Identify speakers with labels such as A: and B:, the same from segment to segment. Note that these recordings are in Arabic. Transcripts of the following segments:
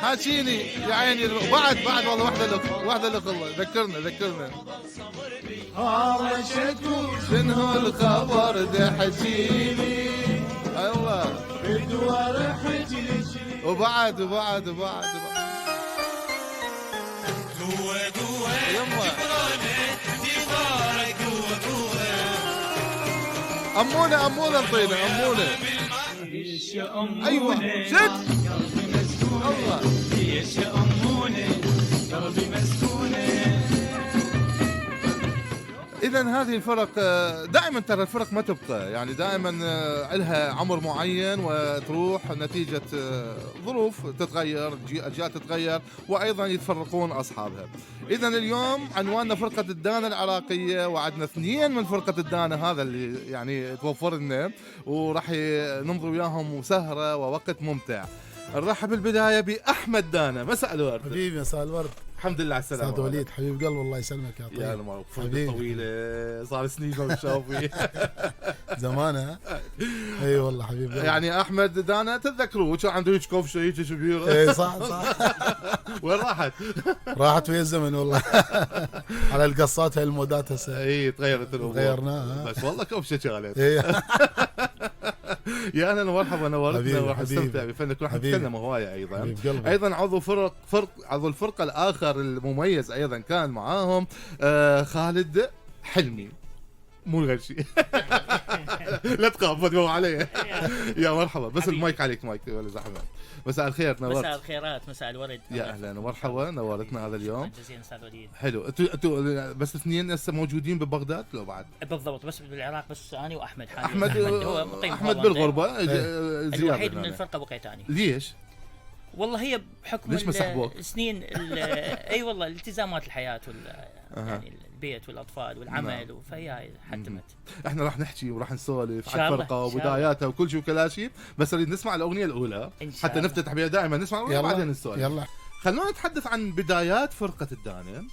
A: حاشيني يا عيني. بعد والله واحدة لك الله. ذكرنا شنو الخبر ده حكيني. الله بدور حجلك وبعد يما أمونة انطينا أمونة. أيوة شد الله. ليش يا أمونة قلبي مسكونة. إذا هذه الفرق دائما ترى الفرق ما تبقى، يعني دائما لها عمر معين وتروح نتيجة ظروف تتغير، أجيال تتغير، وأيضا يتفرقون أصحابها. إذا اليوم عنواننا فرقة الدانا العراقية، وعدنا 2 من فرقة الدانا، هذا اللي يعني توفر لنا، وراح نمضي وياهم سهرة ووقت ممتع. نرحب بالبداية بأحمد دانا. مساء الورد
B: حبيبي. مساء الورد.
A: الحمد لله على السلامة
B: استاذ وليد حبيب قلب الله يسلمك يا طيب.
A: يا المعروف فرقة طويلة صار سنين ما بنشوفه.
B: زمانه. اي والله حبيب قلب.
A: يعني احمد دانا تتذكروه كان عنده هيك كوفشه هيك كبيره.
B: اي صح.
A: وين راحت؟
B: راحت ويا الزمن والله. على القصات هاي المودات هسه.
A: اي تغيرت الامور.
B: غيرناها
A: بس والله كوفشه كانت.
B: اي
A: يا اهلا ومرحبا نورتنا وراح
B: حبيبي.
A: نستمتع بفنك وراح نتكلم هوايه ايضا.
B: ايضا
A: عضو الفرقه الاخر المميز ايضا كان معاهم خالد حلمي. مو غير شيء. لا تخاف مدموع علي. يا مرحبا. بس المايك عليك مايك ولا زحمه. مساء الخير نورت.
C: مساء الخيرات. مساء الورد.
A: يا اهلا ومرحبا نورتنا هذا اليوم.
C: جزيلا استاذ وليد.
A: حلو. انتوا بس 2 هسه موجودين ببغداد لو بعد؟
C: بالضبط بس بالعراق بس انا واحمد حاليا.
A: احمد بالغربه
C: الوحيد من الفرقه بقيت اني.
A: ليش؟
C: والله هي بحكم
A: ليش مسحبوك؟
C: السنين اي والله الالتزامات الحياه يعني البيت والاطفال والعمل فهي حتمت.
A: احنا راح نحكي وراح نسولف عن الفرقه وبداياتها وكل شيء وكل شيء، بس نريد نسمع الاغنيه الاولى حتى نفتتح بها. دائما نسمع وبعدين نسولف.
B: يلا
A: خلونا نتحدث عن بدايات فرقه الدانا.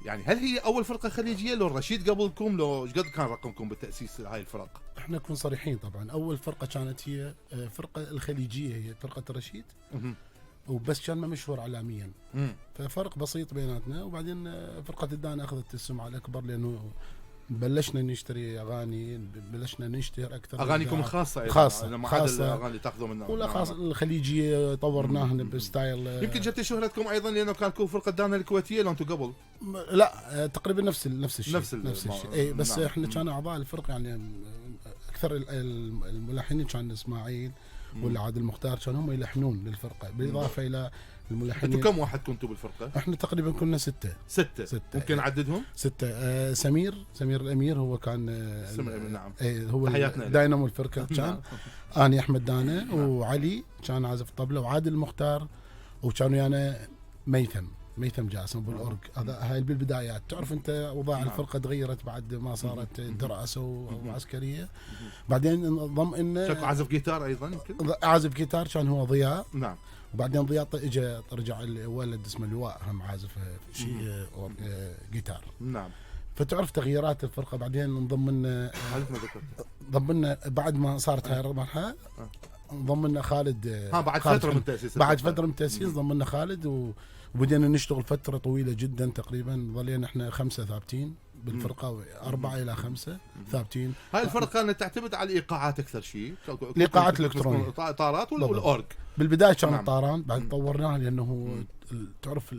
A: يعني هل هي اول فرقه خليجيه لو الرشيد قبلكم؟ لو ايش قد كان رقمكم بالتاسيس هاي الفرق؟
B: احنا نكون صريحين طبعا. اول فرقه كانت هي فرقه الخليجيه، هي فرقه الرشيد. وبس كان ما مشهور اعلاميا. ففرق بسيط بيناتنا. وبعدين فرقه الدانا اخذت السمعه الاكبر لانه بلشنا نشتري اغاني، بلشنا نشتهر اكثر.
A: اغانيكم الخاصه
B: خاصه
A: ما عدا الاغاني اللي تاخذوا منها
B: ولا خاصه الخليجيه طورناها بستايل.
A: يمكن جت شهرتكم ايضا لانه كانت فرقه دانا الكويتيه لو انتم قبل.
B: لا تقريبا نفس الشيء.
A: نفس
B: الشيء. اي بس احنا كان اعضاء الفرق يعني اكثر الملحنين كان اسماعيل ولا عادل المختار كانوا هم يلحنون للفرقه، بالاضافه الى الملحنين.
A: انتم كم واحد كنتوا بالفرقه؟
B: احنا تقريبا كنا 6.
A: ممكن نعددهم؟
B: 6. سمير الامير هو كان
A: نعم.
B: هو داينامو الفرقه كان. اني احمد دانا وعلي كان عازف طبله، وعادل المختار، وكانوا ويانا ميثم جاسم بالاورج. هاي بالبدايات. تعرف انت اوضاع الفرقه تغيرت بعد ما صارت دراسه وعسكريه. بعدين انضم لنا
A: شكله عازف جيتار ايضا. يمكن
B: عازف جيتار كان هو ضياء.
A: نعم.
B: وبعدين ضياء اجى رجع الولد اسمه لواء هم عازف شيء جيتار.
A: نعم.
B: فتعرف تغييرات الفرقه. بعدين انضم لنا بعد ما صارت هاي المرحله انضم لنا خالد.
A: بعد فتره من التاسيس.
B: انضم لنا خالد وبدينا نشتغل فتره طويله جدا. تقريبا ظلينا احنا 5 ثابتين بالفرقه، 4 إلى 5 ثابتين.
A: هاي الفرقه كانت تعتمد على الايقاعات اكثر شيء.
B: الايقاعات الالكترونيه،
A: طارات والاورج.
B: بالبدايه كان طاران، بعد طورناها لانه تعرف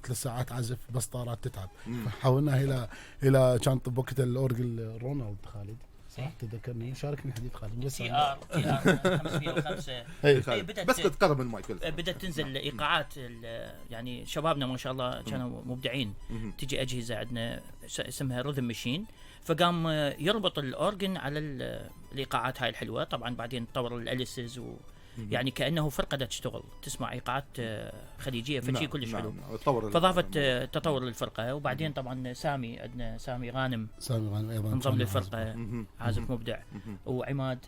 B: 3 ساعات عزف بس طارات تتعب. فحولناها الى كان بوقت الاورج رونالد خالد. صح تذكرني شاركني حديث خالد.
C: تي ار 505.
A: بس تقرب المايك.
C: بدات تنزل ايقاعات يعني شبابنا ما شاء الله كانوا مبدعين. تجي اجهزه عندنا اسمها ريذم ماشين، فقام يربط الاورجن على الايقاعات هاي الحلوه. طبعا بعدين تطور الاليسز يعني كانه فرقه تشتغل تسمع ايقاعات خليجيه فشي كلش حلو. فضافت تطور للفرقه. وبعدين طبعا عندنا سامي غانم
B: ايضا
C: انضم للفرقه، عازف مبدع. وعماد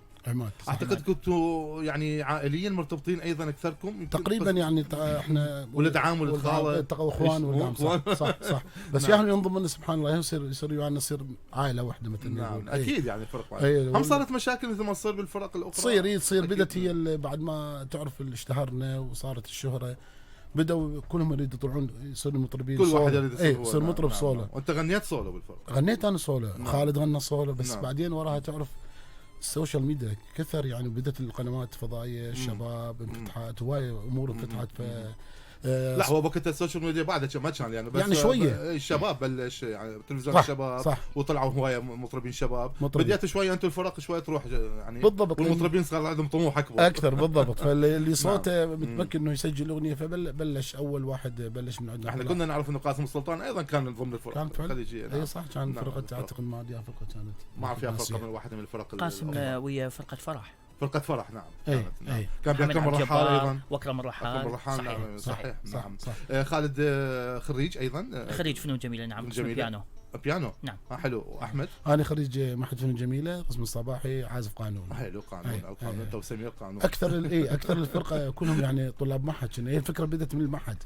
A: اعتقد كنتوا يعني عائليا مرتبطين ايضا اكثركم
B: تقريبا. يعني احنا
A: ولد عام ولد خاله
B: اخوان ولد صح. بس يعني ينضم لنا سبحان الله يصير يعني نصير عائله واحده مثل ما
A: نقول. اكيد يعني فرق هم صارت مشاكل مثل ما تصير بالفرق الاخرى.
B: تصير بدت هي بعد ما تعرف اشتهرنا وصارت الشهره بدأوا كلهم يريدوا يطلعون يصيروا مطربين
A: كل
B: سولو.
A: واحد يريد يصير هو.
B: يصير
A: نعم،
B: مطرب
A: نعم،
B: سولو.
A: نعم. وانت غنيت سولو بالفرق.
B: غنيت انا سولو،
A: نعم.
B: خالد غنى سولو، بس
A: نعم.
B: بعدين وراها تعرف السوشيال ميديا كثر، يعني بدت القنوات الفضائيه، الشباب انفتحت، هواي امور انفتحت. ف
A: لا هو وقت السوشيال ميديا بعد ما كان يعني، بس
B: يعني شوية.
A: الشباب بلش يعني تلفزيون
B: صح،
A: الشباب
B: صح.
A: وطلعوا هوايه مطربين شباب.
B: مطربين.
A: بديت شويه انتم الفرق شويه تروح يعني
B: بالضبط.
A: والمطربين صار عندهم طموح اكبر
B: اكثر بالضبط. فاللي صوته متمكن انه يسجل اغنيه، فبلش اول واحد بلش من عندنا.
A: احنا كنا نعرف انه قاسم السلطان ايضا كان ضمن الفرق
B: كان فعلا
A: الخليجيه.
B: اي صح، كان
A: نعم،
B: فرقه
A: الفرق.
B: اعتقد الماضيه فرقه كانت
A: ما اعرف فيها
B: ناسية.
A: فرقه من واحده من الفرق
C: قاسم ويا فرقه فرح.
A: فرقه فرح. نعم
B: اي
A: كانت، نعم.
B: اي
A: كان فيها
C: محمد
A: كم
C: عبد
A: رحال
C: الجبار
A: ايضا.
C: واكرم الرحال.
A: أكرم الرحال.
C: صحيح.
A: نعم صحيح.
B: صح
A: نعم.
B: صح.
A: خالد خريج ايضا.
C: خريج فنون جميله. نعم قسم
A: جميلة.
C: بيانو.
A: بيانو.
C: نعم.
A: حلو. واحمد
B: انا خريج معهد فنون جميله قسم الصباحي، عازف قانون.
A: حلو. قانون
B: أي.
A: او قانون. انت وسمير قانون.
B: اكثر الفرقه كلهم يعني طلاب معهد. هي الفكره بدات من المعهد.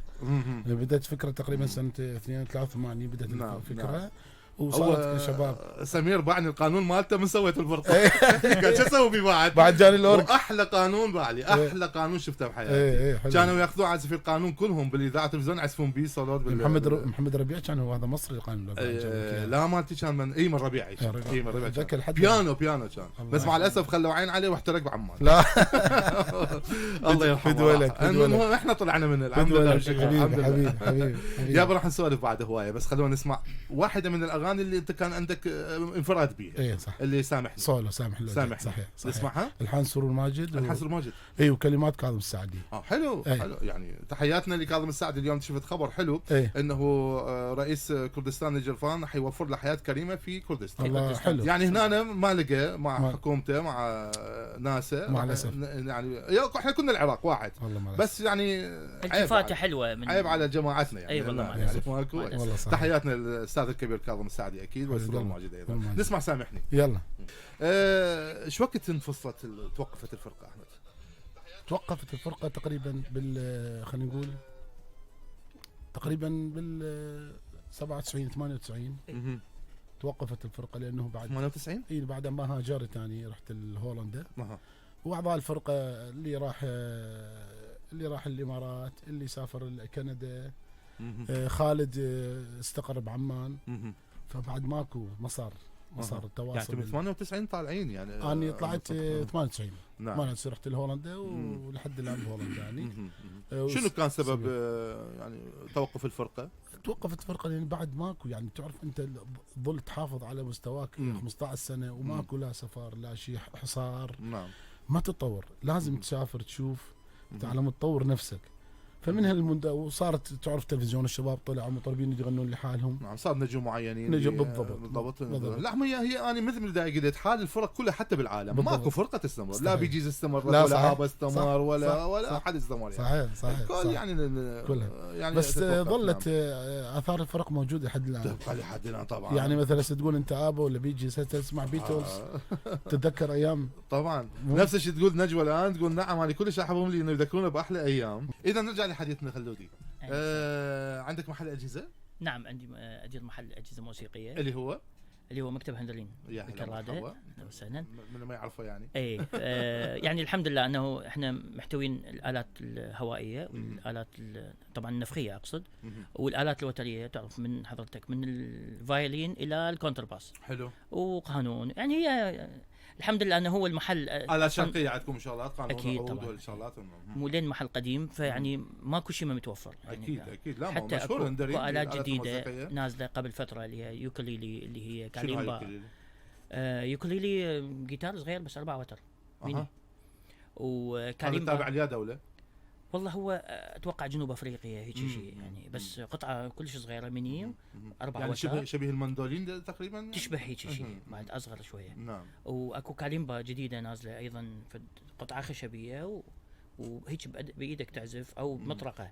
B: بدات فكره تقريبا سنه 82 بدات
A: نعم،
B: الفكره.
A: نعم.
B: وصارت كشباب.
A: سمير باعني القانون مالته من سويت الفرقه. كان شو اسوي بيه
B: بعد جاني الورق.
A: احلى قانون باعلي، احلى قانون شفته بحياتي.
B: حلو.
A: كانوا ياخذون عازفي القانون كلهم بالاذاعه والتلفزيون يعزفون بيه صالات
B: محمد ربيع كان هو هذا مصري القانون.
A: لا مالتي كان من ربيعي.
B: ربيع.
A: من ربيعي
B: ذاك الحد
A: بيانو كان، بس مع الاسف خلوا عين عليه واحترق بعمان.
B: لا
A: الله يرحمه.
B: فد ولد.
A: المهم احنا طلعنا من الحمد لله.
B: حبيبي حبيبي.
A: يا راح نسولف بعد هوايه، بس خلونا نسمع واحده من الاغاني اللي انت كان عندك انفراد بيها.
B: ايه صح.
A: اللي سامحني.
B: سولو سامح
A: صحيح. نسمعها.
B: الحان سرور ماجد.
A: الحسن ماجد.
B: اي وكلمات كاظم السعدي.
A: حلو.
B: أي.
A: حلو يعني تحياتنا لكاظم السعدي. اليوم شفت خبر حلو
B: ايه.
A: انه رئيس كردستان نجرفان حيوفر له حياه كريمه في كردستان.
B: الله حلو.
A: يعني هنا ما لقى مع
B: ما-
A: حكومته مع ناسه.
B: مع الأسف.
A: يعني احنا كنا العراق واحد،
B: والله ما
A: بس يعني
C: التفاته حلوه من
A: عيب على جماعتنا يعني.
C: أي والله
A: يعني
C: ما لازم.
A: ماكو.
C: ما لازم.
B: والله صح.
A: تحياتنا للاستاذ الكبير كاظم السعدي اكيد، والسرور
B: والله.
A: ماجد ايضا.
B: والله.
A: نسمع سامحني.
B: يلا.
A: ايش وقت انفصلت توقفت الفرقه احمد؟
B: توقفت الفرقه تقريبا خلينا نقول تقريبا 97 98 توقفت الفرقه، لانه بعد
A: 98
B: بعد ما هاجرت ثاني رحت لهولندا.
A: اها.
B: واعضاء الفرقه اللي راح الامارات، اللي سافر كندا. خالد استقر بعمان. فبعد ماكو مسار التواصل.
A: يعني من 98 طالعين يعني.
B: انا طلعت 98.
A: نعم.
B: 98 رحت لهولندا ولحد الان بهولندا يعني.
A: شنو كان سبب يعني توقف الفرقه؟
B: توقفت الفرقه لان بعد ماكو، يعني تعرف انت تظل تحافظ على مستواك 15 سنه وماكو لا سفر لا شيء، حصار.
A: نعم.
B: ما تتطور، لازم تسافر تشوف على متطور نفسك. فمن هالمنده وصارت تعرف تلفزيون الشباب طلعوا مطربين يغنون لحالهم.
A: نعم صار نجوم معينين.
B: نجوم بالضبط.
A: بالضبط. لا هي انا مثل ما قلت حال الفرق كلها حتى بالعالم
B: بالضبط.
A: ماكو فرقه تستمر.
B: صحيح.
A: لا بيجيز استمر
B: لا،
A: ولا
B: صحيح.
A: هابا استمر
B: صح.
A: ولا
B: صح.
A: ولا
B: صح.
A: احد استمر يعني.
B: صحيح
A: الكل يعني
B: كلها.
A: يعني
B: بس
A: تتوقف.
B: ظلت
A: نعم.
B: اثار الفرق موجوده لحد الان.
A: تبقى لحد الان طبعا.
B: يعني مثلا تقول انت ابا ولا بيجي تسمع بيتلز. تتذكر ايام.
A: طبعا نفس الشيء تقول نجوى الان تقول نعم انا كلش احبهم لي انه يذكرونا باحلى ايام. اذا نرجع لحديثنا خلودي. عندك محل اجهزه؟
C: نعم عندي ادير محل اجهزه موسيقيه
A: اللي هو
C: مكتب هندرين
A: يا هلا
C: بكراده.
A: مرحبا.
C: اهلا وسهلا.
A: من ما يعرفه يعني.
C: اي يعني الحمد لله انه احنا محتوين الالات الهوائيه والالات طبعا النفخيه اقصد، والالات الوتريه تعرف من حضرتك من الفايولين الى الكونترباس.
A: حلو.
C: وقانون يعني هي الحمد لله انه هو المحل
A: آلات شرقية عندكم شغلات قانون
C: أكيد
A: وعود
C: طبعاً.
A: والشغلات
C: مو لين محل قديم، فيعني ماكو شيء ما متوفر يعني.
A: اكيد لا
C: حتى
A: مشهور
C: اكو
A: هندرين
C: آلات
A: بالآلات
C: جديده
A: الموسيقية.
C: نازله قبل فتره اللي هي يوكليلي اللي هي
A: شنو هاي
C: كاليمبا. يوكليلي جيتار صغير بس 4 وتر ميني.
A: هذا
C: وكاليمبا
A: تابع ليا دولة؟
C: والله هو اتوقع جنوب افريقيا هيك شيء يعني، بس قطعه كلش صغيره ميني 4
A: يعني
C: وتر
A: شبه المندولين تقريبا يعني؟
C: تشبه هيك شيء بعد اصغر شويه.
A: نعم.
C: واكو كاليمبا جديده نازله ايضا قطعه خشبيه وهيك بايدك تعزف او مطرقه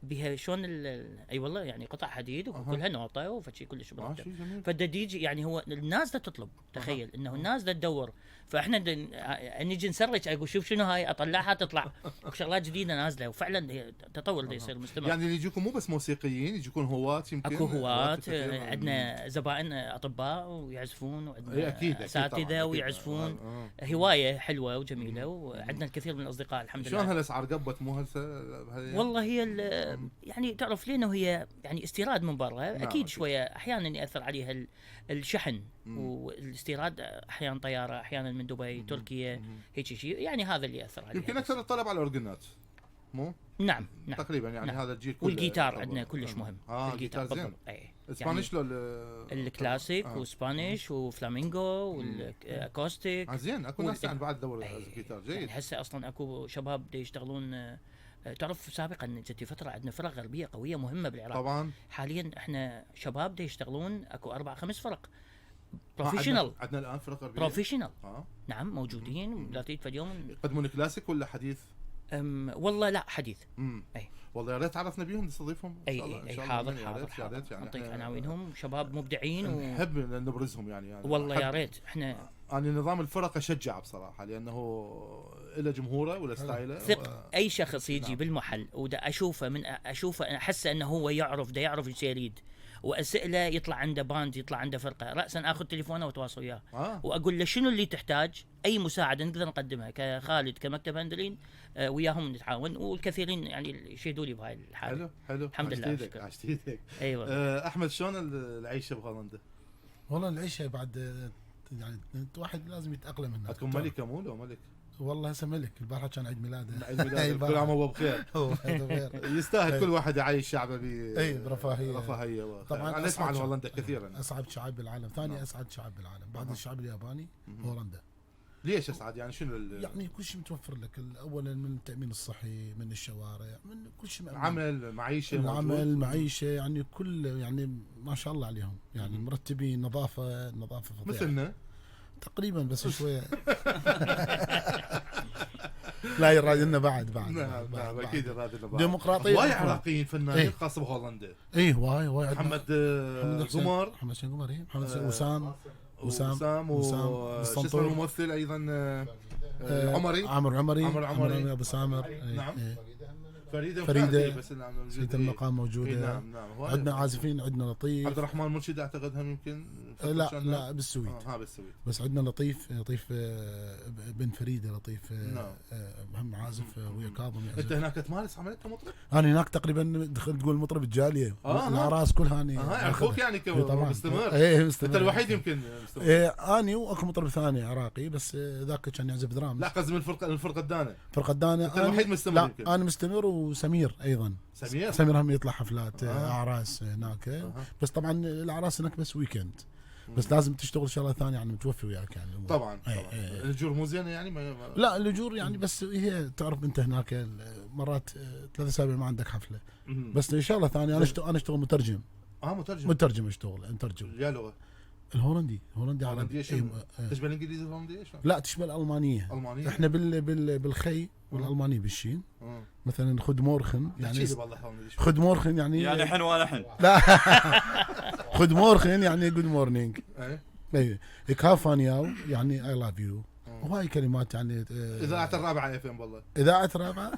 C: بها شلون اي والله يعني قطع حديد وكلها نوطه وفشي كلش مرتب. فالدديج يعني هو الناس دا تطلب، تخيل انه الناس دا تدور، فاحنا نجي نسرج اقول شوف شنو هاي اطلعها تطلع شغلات جديده نازله، وفعلا تطور دا يصير مستمر.
A: يعني اللي يجيكم مو بس موسيقيين، يجيكم هواة يمكن.
C: اكو هواة، عندنا زبائن اطباء ويعزفون، وعندنا اساتذه ويعزفون. هوايه حلوه وجميله، وعندنا الكثير من الاصدقاء الحمد لله
A: شلون هالاسعار قبت مو هسه بهالأيام؟
C: والله هي يعني تعرف لانه هي يعني استيراد من برا اكيد
A: أكيد.
C: شويه احيانا ياثر عليها الشحن والاستيراد، احيانا طياره، احيانا من دبي، تركيا، هيك شيء، يعني هذا اللي ياثر عليها.
A: يمكن اكثر الطلب على الاورجنات مو
C: نعم
A: تقريبا يعني
C: نعم.
A: هذا الجيل كله
C: والجيتار
A: يعتبر.
C: عندنا كلش مهم.
A: الجيتار زين.
C: بالضبط. اي
A: اسبانيش لو
C: الكلاسيك وسبانيش وفلامينجو والاكوستيك.
A: زين اكو ناس يعني بعد تدور الجيتار جيد.
C: يعني هسه اصلا اكو شباب يشتغلون. تعرف سابقا جت فتره عندنا فرق غربيه قويه مهمه بالعراق.
A: طبعا
C: حاليا احنا شباب يشتغلون اكو 4-5 فرق بروفيشنال.
A: عندنا الان فرق غربيه
C: بروفيشنال. نعم موجودين. لا تريد اليوم
A: يقدمون كلاسيك ولا حديث؟
C: والله لا حديث.
A: اي والله يا ريت تعرفنا بيهم نستضيفهم ان شاء الله.
C: اي حاضر يعني نعطيك عناوينهم. شباب مبدعين
A: نحب نبرزهم يعني
C: والله يا ريت. احنا
A: انا نظام الفرق اشجع بصراحه لانه له جمهوره ولا ستايله.
C: ثق اي شخص يجي بالمحل ودا اشوفه احسه انه هو يعرف ايش يريد، واساله يطلع عنده باند، يطلع عنده فرقه، راسا اخذ تليفونه واتواصل وياه واقول له شنو اللي تحتاج، اي مساعده نقدر نقدمها كخالد كمكتب هندلين وياهم نتعاون، والكثيرين يعني يشهدوا لي بهاي الحاله.
A: حلو
C: الحمد لله.
A: عشت ايدك.
C: ايوه.
A: احمد شلون العيشه بهولندا؟
B: والله العيشه بعد يعني واحد لازم يتاقلم هناك.
A: تكون ملكه مو لو ملك؟
B: والله هسه ملك. البارحه كان عيد ميلاده.
A: كل عام وهو بخير. يستاهل كل واحد يعيش شعبه
B: برفاهيه.
A: طبعا انا اسمع عن هولندا كثيرا.
B: اسعد شعب بالعالم، ثاني اسعد شعب بالعالم بعد الشعب الياباني هولندا.
A: ليش اسعد يعني شنو
B: يعني كل شيء متوفر لك. اولا من التامين الصحي، من الشوارع، من كل شيء،
A: عمل، معيشه،
B: العمل، معيشه، يعني كل يعني ما شاء الله عليهم يعني مرتبين، نظافه فظيعه
A: مثلنا
B: تقريبا بس شويه. لا يرادنا بعد
A: نعم اكيد يرادنا بعد.
B: ديمقراطيه.
A: وايد عراقيين فنانين خاصه بهولندا.
B: واي
A: محمد قمر.
B: محمد حسين قمر. محمد وسام
A: شو اسمه الممثل ايضا عمري.
B: عمري ابو سامر.
A: نعم.
B: فريدة
A: بس
B: سيد المقام موجودة.
A: نعم.
B: عندنا عازفين، عندنا لطيف.
A: عبد الرحمن مرشد اعتقد هم يمكن.
B: لا بالسويد.
A: بالسويد.
B: بس عندنا لطيف بن فريدة. لطيف هم عازف ويا كاظم.
A: انت هناك تمارس عمليه كمطرب؟
B: انا هناك تقريبا دخلت تقول مطرب الجاليه. الاعراس كلها اني
A: اخوك يعني مستمر.
B: مستمر.
A: انت الوحيد يمكن
B: مستمر. اني واكو مطرب ثاني عراقي بس ذاك كان يعزف درام.
A: لا قصدي من الفرقه الدانه.
B: انت
A: الوحيد مستمر.
B: لا انا مستمر، وسمير ايضا. سمير هم يطلع حفلات اعراس هناك. بس طبعا الاعراس هناك بس ويكند. بس لازم تشتغل شغله ثانيه يعني متوفي وياك يعني.
A: طبعا. الاجور مو زينه يعني
B: لا الاجور يعني بس هي تعرف انت هناك مرات 3 أسابيع ما عندك حفله. بس ان شاء الله ثاني انا اشتغل مترجم. مترجم اشتغل نترجم.
A: يا لغه
B: الهولندي
A: تشبه الانجليزي الهولنديه؟
B: لا تشبه الالمانيه. احنا بالخي والالماني بالشين. مثلا خد مورخن يعني خد مورخن يعني
D: حن حن.
B: لا خد مورخن يعني جود مورنينج. اي كافان ياو يعني اي لاف يو. وهاي كلمات يعني.
A: اذاعه الرابعه اف ام. والله
B: اذاعه الرابعه.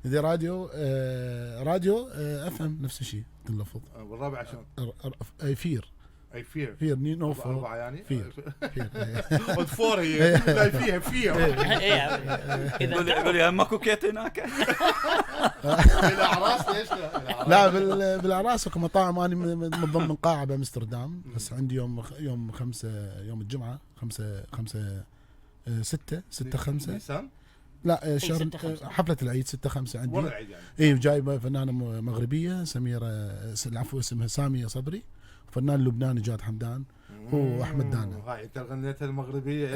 B: اذا راديو اف ام نفس الشيء تنلفظ.
A: والرابعه شلون؟
B: اي
A: فير
B: نو
A: أربعة يعني
B: فير
A: فور هي فيها
D: يقول لي ماكو كيت هناك.
A: الاعراس ليش
B: لا بالاعراس اكو مطاعم. انا من ضمن قاعه بامستردام. بس عندي يوم 5 يوم الجمعه 6/5 لا شهر حفله العيد 6/5 عندي.
A: العيد يعني.
B: جايبه فنانه مغربيه سميره العفو اسمها ساميه صبري، فنان لبناني جاد حمدان، هو احمد دانا.
A: هاي انت غنيتها المغربيه.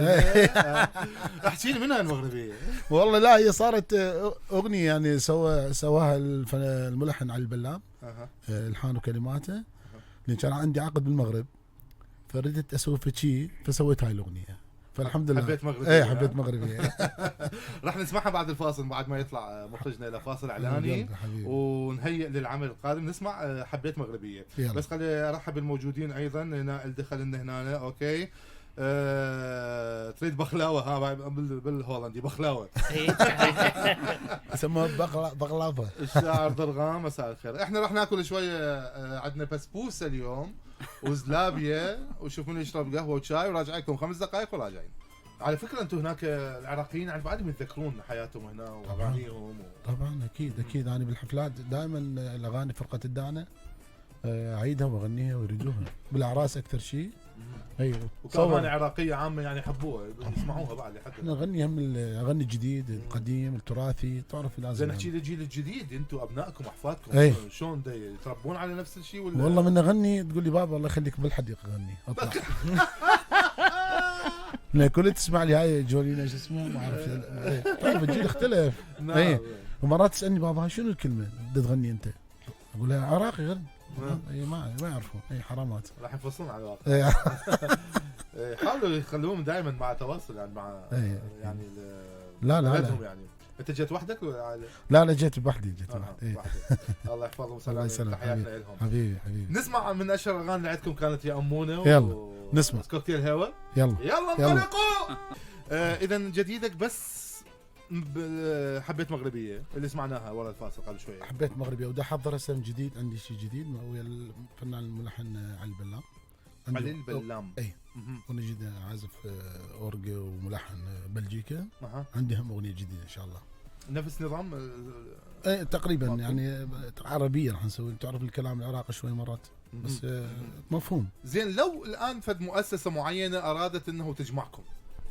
A: احكي لي منها المغربيه.
B: والله لا هي صارت اغنيه يعني سواها الملحن علي البلام. الحان وكلماته. لان كان عندي عقد بالمغرب فردت اسوي شيء فسويت هاي الاغنيه. فالحمد لله
A: حبيت مغربيه.
B: حبيت مغربيه.
A: راح نسمعها بعد الفاصل، بعد ما يطلع مخرجنا الى فاصل اعلاني ونهيئ للعمل القادم. نسمع حبيت مغربيه. بس خلي ارحب بالموجودين ايضا. نائل دخل لنا هنا. اوكي تريد بخلاوه بالهولندي بخلاوه.
B: يسموها بغلافه.
A: الشاعر ضرغام مساء الخير. احنا راح ناكل شويه. عندنا بسبوسه اليوم وزلابيه وشوف من يشرب قهوه وشاي وراجعينكم 5 دقائق وراجعين. على فكره انتم هناك العراقيين يعني بعدهم يتذكرون حياتهم هنا واغانيهم
B: طبعا اكيد انا بالحفلات دائما الاغاني فرقه الدانه اعيدها واغنيها ويريدوها بالاعراس اكثر شيء. ايوه
A: وكمان عراقيه عامه يعني يحبوها يسمعوها بعد حتى.
B: احنا نغني هم الاغاني الجديد القديم التراثي تعرف لازم.
A: زين نحكي للجيل الجديد انتم ابنائكم احفادكم شلون يتربون على نفس الشيء ولا؟
B: والله من اغني تقول لي بابا الله يخليك بالحديقه غني اطلع. لا كل تسمع لي هاي جولينا شو اسمها ما اعرف طيب الجيل اختلف. اي ومرات تسالني بابا شنو الكلمه بدك تغني انت؟ اقول لها عراقي غني. اي ما يعرفون اي حرامات
A: راح ينفصلون على الواقع. حاولوا يخلوهم دائما مع تواصل يعني مع يعني
B: لا
A: يعني انت جيت وحدك ولا
B: لا جيت بوحدي
A: الله يحفظهم وسلام تحياتنا لهم
B: حبيبي
A: نسمع من اشهر الاغاني اللي عندكم كانت يا امونه
B: يلا نسمع
A: كوكتيل هوا يلا انطلقوا. اذا جديدك بس حبيت مغربيه اللي سمعناها ورا الفاصل قبل شويه.
B: حبيت مغربيه وده حضر رسم جديد عندي شيء جديد ويا الفنان الملحن علي البلام.
A: علي البلام
B: اي اغنيه جديده عازف اورجا وملحن بلجيكا. عندي هم اغنيه جديده ان شاء الله
A: نفس نظام
B: اي تقريبا يعني عربيه راح نسوي. تعرف الكلام العراقي شوي مرات بس مفهوم.
A: زين لو الان فد مؤسسه معينه ارادت انه تجمعكم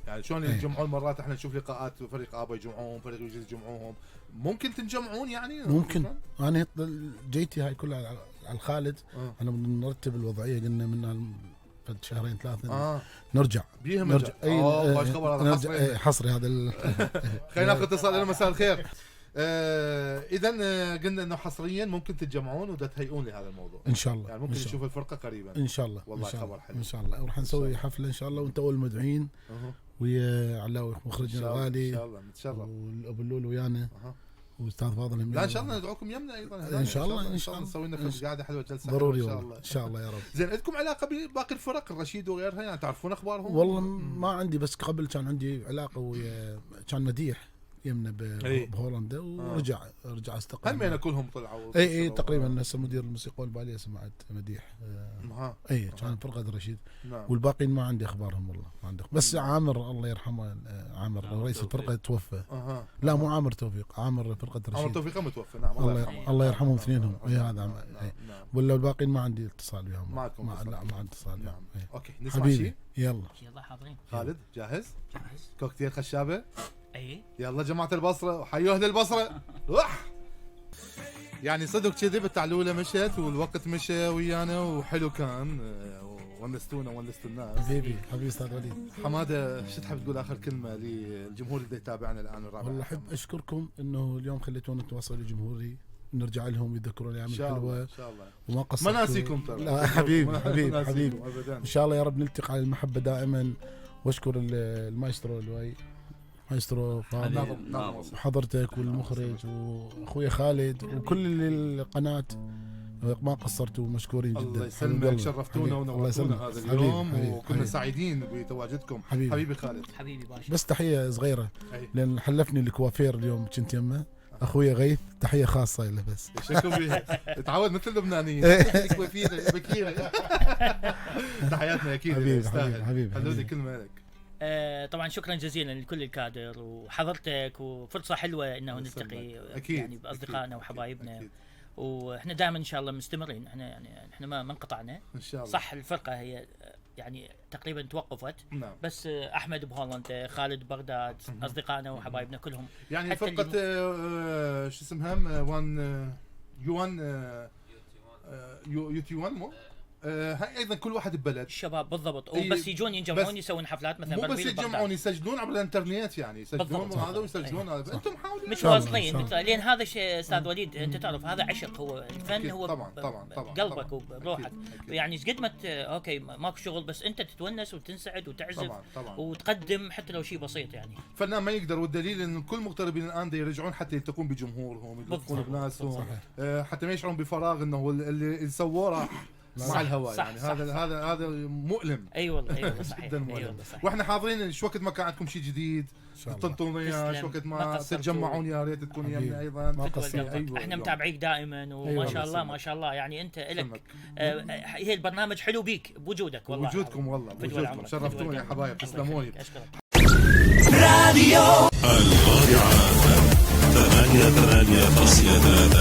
A: يعني شلون يتجمعون مرات احنا نشوف لقاءات فريق ابا يجمعوهم فريق يجي يجمعوهم ممكن تنجمعون يعني
B: ممكن. انا جيتي هاي كلها على الخالد انا نرتب الوضعيه قلنا منها فد شهرين ثلاثه نرجع
A: اي خبر هذا
B: حصري هذا
A: خلينا ناخذ اتصال. الو مساء الخير. اذا قلنا انه حصريا ممكن تتجمعون ودا تهيئون لهذا الموضوع
B: ان شاء الله
A: يعني ممكن نشوف الفرقه قريبا
B: ان شاء الله.
A: والله خبر حلو
B: ان شاء الله وراح نسوي حفله ان شاء الله وانت اول مدعوين ويا علاوي مخرجنا الغالي
A: ان شاء الله نتشرف
B: وابو اللول ويانا واستاذ فاضل.
A: لا ان شاء الله ندعوكم يمنا ايضا
B: ان شاء الله
A: نسوي لنا قاعده حلوه جلسه
B: ضروري ان شاء الله يا رب.
A: زين عندكم علاقه بباقي الفرق الرشيد وغيرها يعني تعرفون اخبارهم؟
B: والله ما عندي بس قبل كان عندي علاقه ويا كان مديح يمنا بهولندا ورجع استقر.
A: همين كلهم طلعوا
B: اي تقريبا هسه مدير الموسيقى والباليه سمعت مديح اي كان فرقه رشيد. والباقيين ما عندي اخبارهم والله ما عندي بس عامر الله يرحمه عامر رئيس الفرقه توفى. لا مو عامر توفيق عامر فرقه رشيد.
A: عامر توفيق متوفى نعم
B: الله يرحمهم اثنينهم اي هذا ولا الباقيين ما عندي اتصال وياهم.
A: معكم
B: لا ما عندي اتصال.
A: نعم اوكي نسمع شيء
C: يلا حاضرين.
A: خالد جاهز كوكتيل خشابه.
C: اي
A: يلا جماعة البصرة وحيوا أهل البصرة. يعني صدق كذي بالتعلولة مشت والوقت مشى ويانا وحلو كان ونستونا الناس.
B: حبيبي استاذ وليد.
A: حماده شو تحب تقول اخر كلمة للجمهور اللي يتابعنا الان الرابع؟
B: والله احب اشكركم انه اليوم خليتونا نتواصل لجمهوري نرجع لهم يذكرون ايام الحلوه
A: ان شاء الله
B: وما قصرتوا.
A: ما ناسيكم ترى.
B: لا حبيبي ان شاء الله يا رب نلتقي على المحبه دائما. واشكر المايسترو الواي مايسترو وحضرتك والمخرج واخويا خالد وكل القناه ما قصرتوا مشكورين جدا.
A: الله يسلمك شرفتونا ونورتونا هذا اليوم وكنا سعيدين بتواجدكم. حبيبي خالد
C: حبيبي باشا.
B: بس تحيه صغيره لان حلفني الكوافير اليوم كنت يمه اخويا غيث تحيه خاصه له بس
A: شكو بيها تعود مثل اللبنانيين بكيره. تحياتنا اكيد
B: حبيبي
A: خلودي كلمه لك.
C: طبعا شكرا جزيلا لكل الكادر وحضرتك وفرصه حلوه انه نلتقي يعني باصدقائنا وحبايبنا أكيد. واحنا دائما ان شاء الله مستمرين. احنا ما انقطعنا ان شاء الله. صح الفرقه هي يعني تقريبا توقفت نعم. بس احمد بهولندا خالد بغداد اصدقائنا وحبايبنا كلهم
A: يعني فرقه شو اسمها يوتي 1 مو هاي ايضا كل واحد ببلد
C: الشباب بالضبط وبس يجون ينجمعون يسوون حفلات مثلا
A: مو بس يجمعون يسجلون عبر الانترنت يعني يسجلون هذا ويسجلون هذا انتم حاولوا
C: متواصلين لين هذا الشيء استاذ وليد انت تعرف هذا عشق هو الفن هو
A: طبعا
C: قلبك وبروحك يعني قد ما اوكي ماكو شغل بس انت تتونس وتنسعد وتعزف طبعاً. وتقدم حتى لو شيء بسيط يعني فنان
A: ما يقدر والدليل ان كل مغتربين الان يرجعون حتى يلتقون بجمهورهم يلتقون بناسهم حتى ما يشعرون بفراغ انه اللي سووه راح مع الهواء يعني صح هذا مؤلم.
C: اي والله صحيح
A: جدا مؤلم. واحنا حاضرين شو وقت ما كان عندكم شيء جديد تنطوني شو وقت ما تتجمعون يا ريت تكون يمنا ايضا.
C: أيوة. احنا متابعيك دائما وما شاء الله ما شاء الله يعني انت لك هي البرنامج حلو بيك بوجودك والله
A: وجودكم والله شرفتوني يا حبايب تسلموني.
E: الرابعة 88.3